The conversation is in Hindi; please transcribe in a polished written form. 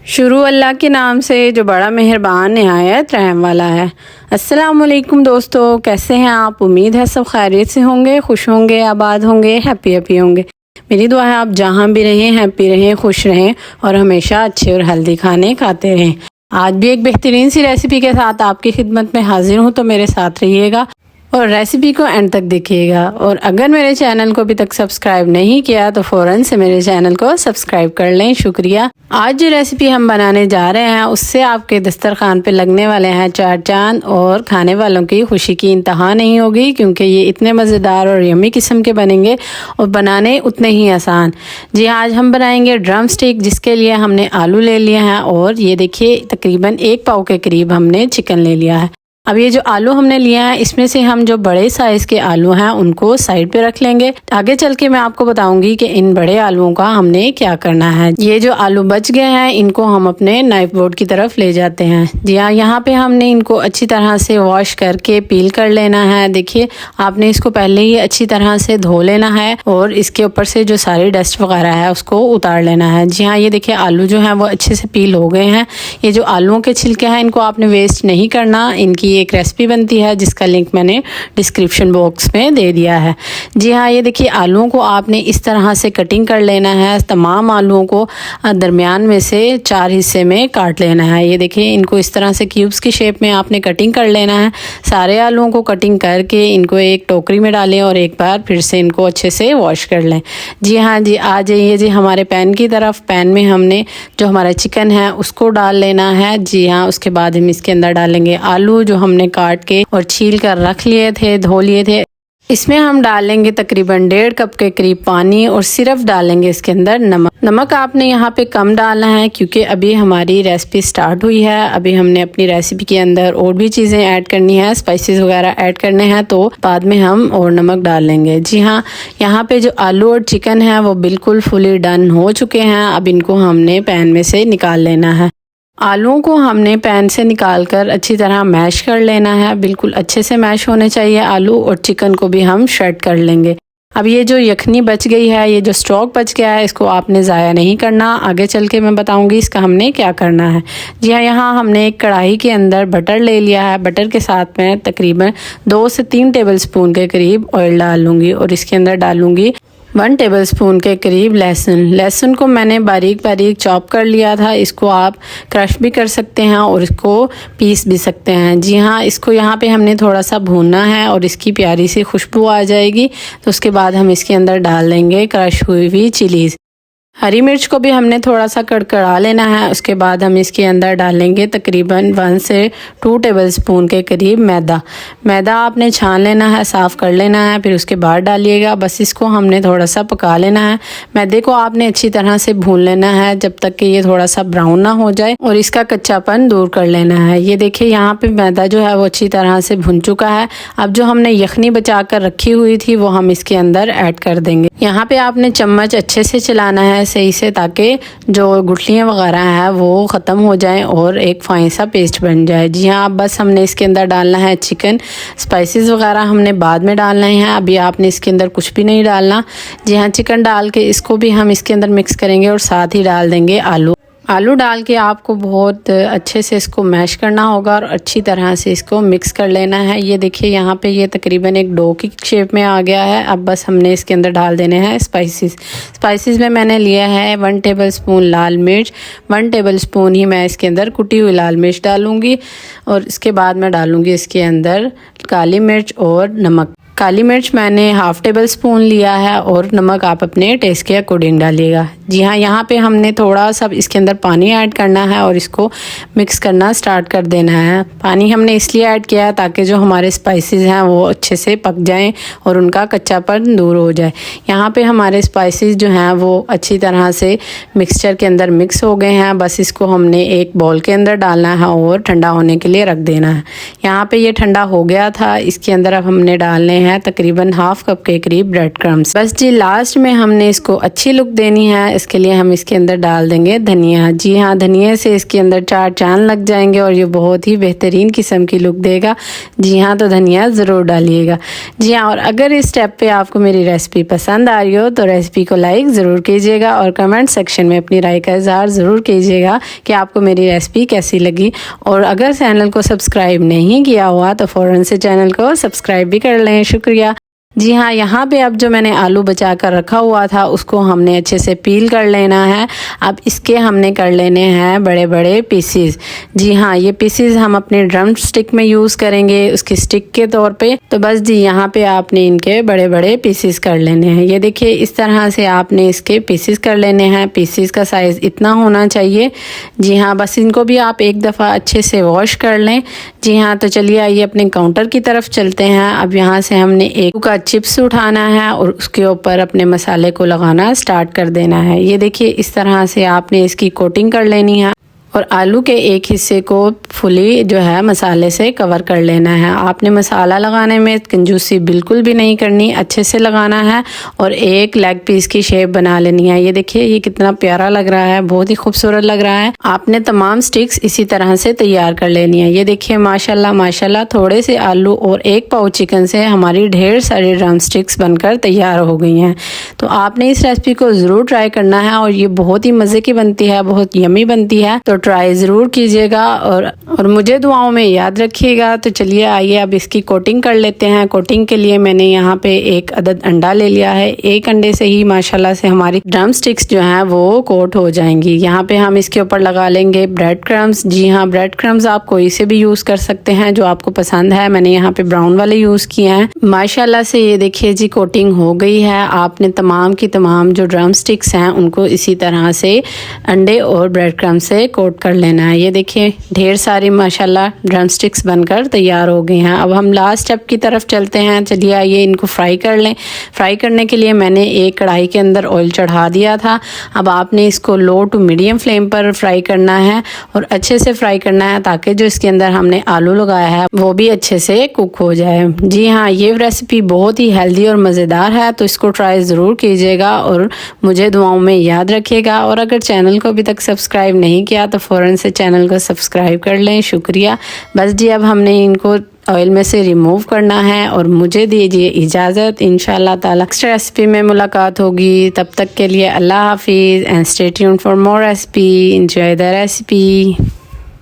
शुरू अल्लाह के नाम से जो बड़ा मेहरबान नहायत रहम वाला है। अस्सलामुअलैकुम दोस्तों, कैसे हैं आप? उम्मीद है सब खैरियत से होंगे, खुश होंगे, आबाद होंगे, हैप्पी होंगे। मेरी दुआ है आप जहाँ भी रहें हैप्पी रहें, खुश रहें और हमेशा अच्छे और हेल्दी खाने खाते रहें। आज भी एक बेहतरीन सी रेसिपी के साथ आपकी खिदमत में हाजिर हूँ, तो मेरे साथ रहिएगा और रेसिपी को एंड तक देखिएगा। और अगर मेरे चैनल को अभी तक सब्सक्राइब नहीं किया तो फ़ौरन से मेरे चैनल को सब्सक्राइब कर लें, शुक्रिया। आज जो रेसिपी हम बनाने जा रहे हैं उससे आपके दस्तरखान पे लगने वाले हैं चार चांद और खाने वालों की खुशी की इंतहा नहीं होगी, क्योंकि ये इतने मज़ेदार और यम्मी किस्म के बनेंगे और बनाने उतने ही आसान। जी, आज हम बनाएंगे ड्रम स्टिक, जिसके लिए हमने आलू ले लिए हैं और ये देखिए तकरीबन 1 पाव के करीब हमने चिकन ले लिया है। अब ये जो आलू हमने लिया है इसमें से हम जो बड़े साइज़ के आलू हैं उनको साइड पे रख लेंगे। आगे चल के मैं आपको बताऊंगी कि इन बड़े आलूओं का हमने क्या करना है। ये जो आलू बच गए हैं इनको हम अपने नाइफ बोर्ड की तरफ ले जाते हैं। जी हाँ, यहाँ पे हमने इनको अच्छी तरह से वॉश करके पील कर लेना है। देखिए, आपने इसको पहले ही अच्छी तरह से धो लेना है और इसके ऊपर से जो सारी डस्ट वगैरह है उसको उतार लेना है। जी हाँ, ये देखिए आलू जो है वो अच्छे से पील हो गए हैं। ये जो आलूओं के छिलके हैं इनको आपने वेस्ट नहीं करना। इनकी एक रेसिपी बनती है जिसका लिंक मैंने डिस्क्रिप्शन बॉक्स में दे दिया है। जी हाँ, ये देखिए आलूओं को आपने इस तरह से कटिंग कर लेना है। तमाम आलूओं को दरमियान में से 4 हिस्से में काट लेना है। ये देखिए इनको इस तरह से क्यूब्स की शेप में आपने कटिंग कर लेना है। सारे आलूओं को कटिंग करके इनको एक टोकरी में डालें और एक बार फिर से इनको अच्छे से वॉश कर लें। जी हाँ जी, आ जाइए जी हमारे पैन की तरफ। पैन में हमने जो हमारा चिकन है उसको डाल लेना है। जी हाँ, उसके बाद हम इसके अंदर डालेंगे आलू जो हमने काट के और छील कर रख लिए थे, धो लिए थे। इसमें हम डालेंगे तकरीबन 1.5 कप के करीब पानी और सिर्फ डालेंगे इसके अंदर नमक। नमक आपने यहाँ पे कम डालना है क्योंकि अभी हमारी रेसिपी स्टार्ट हुई है। अभी हमने अपनी रेसिपी के अंदर और भी चीज़ें ऐड करनी है, स्पाइसेस वगैरह ऐड करने हैं, तो बाद में हम और नमक डाल लेंगे। जी हाँ, यहाँ पे जो आलू और चिकन है वो बिल्कुल फुली डन हो चुके हैं। अब इनको हमने पैन में से निकाल लेना है। आलूओं को हमने पैन से निकालकर अच्छी तरह मैश कर लेना है। बिल्कुल अच्छे से मैश होने चाहिए आलू, और चिकन को भी हम श्रेड कर लेंगे। अब ये जो यखनी बच गई है, ये जो स्टॉक बच गया है, इसको आपने ज़ाया नहीं करना। आगे चल के मैं बताऊंगी इसका हमने क्या करना है। जी हाँ, यहाँ हमने एक कढ़ाई के अंदर बटर ले लिया है। बटर के साथ मैं तकरीबन 2 से 3 टेबल स्पून के करीब ऑयल डाल लूँगी और इसके अंदर डालूँगी 1 टेबल स्पून के करीब लहसुन को मैंने बारीक बारीक चॉप कर लिया था। इसको आप क्रश भी कर सकते हैं और इसको पीस भी सकते हैं। जी हाँ, इसको यहाँ पे हमने थोड़ा सा भूनना है और इसकी प्यारी सी खुशबू आ जाएगी तो उसके बाद हम इसके अंदर डाल देंगे क्रश हुई हुई चिलीज़। हरी मिर्च को भी हमने थोड़ा सा कड़कड़ा लेना है। उसके बाद हम इसके अंदर डालेंगे तकरीबन 1 से 2 टेबल स्पून के करीब मैदा आपने छान लेना है, साफ़ कर लेना है, फिर उसके बाद डालिएगा। बस इसको हमने थोड़ा सा पका लेना है। मैदे को आपने अच्छी तरह से भून लेना है जब तक कि ये थोड़ा सा ब्राउन ना हो जाए और इसका कच्चापन दूर कर लेना है। ये देखिए यहाँ पे मैदा जो है वो अच्छी तरह से भुन चुका है। अब जो हमने यखनी बचा कर रखी हुई थी वो हम इसके अंदर ऐड कर देंगे। यहाँ पे आपने चम्मच अच्छे से चलाना है सही से, ताकि जो गुठलियाँ वगैरह हैं वो ख़त्म हो जाएं और एक फाइन सा पेस्ट बन जाए। जी हाँ, अब बस हमने इसके अंदर डालना है चिकन। स्पाइसेस वगैरह हमने बाद में डालना है, अभी आपने इसके अंदर कुछ भी नहीं डालना। जी हाँ, चिकन डाल के इसको भी हम इसके अंदर मिक्स करेंगे और साथ ही डाल देंगे आलू डाल के आपको बहुत अच्छे से इसको मैश करना होगा और अच्छी तरह से इसको मिक्स कर लेना है। ये देखिए यहाँ पे ये तकरीबन एक डो की शेप में आ गया है। अब बस हमने इसके अंदर डाल देने हैं स्पाइसेस में मैंने लिया है 1 टेबल स्पून लाल मिर्च। 1 टेबल स्पून ही मैं इसके अंदर कुटी हुई लाल मिर्च डालूँगी और इसके बाद मैं डालूँगी इसके अंदर काली मिर्च और नमक। काली मिर्च मैंने 1/2 टेबल स्पून लिया है और नमक आप अपने टेस्ट के अकॉर्डिंग डालिएगा। जी हाँ, यहाँ पे हमने थोड़ा सा इसके अंदर पानी ऐड करना है और इसको मिक्स करना स्टार्ट कर देना है। पानी हमने इसलिए ऐड किया है ताकि जो हमारे स्पाइसेस हैं वो अच्छे से पक जाएं और उनका कच्चापन दूर हो जाए। यहाँ पे हमारे स्पाइसेस जो हैं वो अच्छी तरह से मिक्सचर के अंदर मिक्स हो गए हैं। बस इसको हमने एक बाउल के अंदर डालना है और ठंडा होने के लिए रख देना है। यहाँ पर ये ठंडा हो गया था। इसके अंदर अब हमने डालने हैं हैं तकरीबन हाफ कप के करीब ब्रेड क्रम्स। बस जी लास्ट में हमने इसको अच्छी लुक देनी है, इसके लिए हम इसके अंदर डाल देंगे धनिया। जी हाँ, धनिया से इसके अंदर 4 चांद लग जाएंगे और ये बहुत ही बेहतरीन किस्म की लुक देगा। जी हाँ, तो धनिया ज़रूर डालिएगा। जी हाँ, और अगर इस स्टेप पे आपको मेरी रेसिपी पसंद आ रही हो तो रेसिपी को लाइक ज़रूर कीजिएगा और कमेंट सेक्शन में अपनी राय का इज़हार ज़रूर कीजिएगा कि आपको मेरी रेसिपी कैसी लगी। और अगर चैनल को सब्सक्राइब नहीं किया हुआ तो फ़ौरन से चैनल को सब्सक्राइब भी कर लें। शुक्रिया। जी हाँ, यहाँ पे अब जो मैंने आलू बचा कर रखा हुआ था उसको हमने अच्छे से पील कर लेना है। अब इसके हमने कर लेने हैं बड़े बड़े पीसीज। जी हाँ, ये पीसीज हम अपने ड्रम स्टिक में यूज़ करेंगे उसकी स्टिक के तौर पे। तो बस जी यहाँ पे आपने इनके बड़े बड़े पीसीज कर लेने हैं। ये देखिए इस तरह से आपने इसके पीसीज कर लेने हैं। पीसीज का साइज़ इतना होना चाहिए। जी हाँ, बस इनको भी आप एक दफ़ा अच्छे से वॉश कर लें। जी हाँ, तो चलिए आइए अपने काउंटर की तरफ चलते हैं। अब यहाँ से हमने एक का चिप्स उठाना है और उसके ऊपर अपने मसाले को लगाना स्टार्ट कर देना है। ये देखिए इस तरह से आपने इसकी कोटिंग कर लेनी है और आलू के एक हिस्से को फुली जो है मसाले से कवर कर लेना है। आपने मसाला लगाने में कंजूसी बिल्कुल भी नहीं करनी, अच्छे से लगाना है और एक लेग पीस की शेप बना लेनी है। ये देखिए ये कितना प्यारा लग रहा है, बहुत ही खूबसूरत लग रहा है। आपने तमाम स्टिक्स इसी तरह से तैयार कर लेनी है। ये देखिए माशाल्लाह माशाल्लाह, थोड़े से आलू और एक पाव चिकन से हमारी ढेर सारी ड्रम स्टिक्स बनकर तैयार हो गई हैं। तो आपने इस रेसिपी को ज़रूर ट्राई करना है और ये बहुत ही मज़े की बनती है, बहुत यमी बनती है। तो ट्राई ज़रूर कीजिएगा और मुझे दुआओं में याद रखिएगा। तो चलिए आइए अब इसकी कोटिंग कर लेते हैं। कोटिंग के लिए मैंने यहाँ पे एक अदद अंडा ले लिया है। एक अंडे से ही माशाल्लाह से हमारी ड्रम स्टिक्स जो हैं वो कोट हो जाएंगी। यहाँ पे हम इसके ऊपर लगा लेंगे ब्रेड क्रम्स। जी हाँ, ब्रेड क्रम्स आप कोई से भी यूज़ कर सकते हैं जो आपको पसंद है। मैंने यहाँ पे ब्राउन वाले यूज़ किए हैं। माशाल्लाह से ये देखिए जी कोटिंग हो गई है। आपने तमाम की तमाम जो ड्रम स्टिक्स हैं उनको इसी तरह से अंडे और ब्रेड क्रम्स से कोट कर लेना है। ये देखिए ढेर सारी माशाल्लाह ड्रम स्टिक्स बनकर तैयार हो गई हैं। अब हम लास्ट स्टेप की तरफ चलते हैं। चलिए आइए इनको फ्राई कर लें। फ्राई करने के लिए मैंने एक कढ़ाई के अंदर ऑयल चढ़ा दिया था। अब आपने इसको लो टू मीडियम फ्लेम पर फ्राई करना है और अच्छे से फ्राई करना है ताकि जो इसके अंदर हमने आलू लगाया है वो भी अच्छे से कुक हो जाए। जी हाँ, ये रेसिपी बहुत ही हेल्दी और मज़ेदार है, तो इसको ट्राई ज़रूर कीजिएगा और मुझे दुआओं में याद रखिएगा। और अगर चैनल को अभी तक सब्सक्राइब नहीं किया तो फ़ौरन से चैनल को सब्सक्राइब कर लें। शुक्रिया। बस जी अब हमने इनको ऑयल में से रिमूव करना है और मुझे दीजिए इजाज़त। इंशाल्लाह ताला नेक्स्ट रेसिपी में मुलाकात होगी। तब तक के लिए अल्लाह हाफिज़ and stay tuned for more recipe. Enjoy the recipe.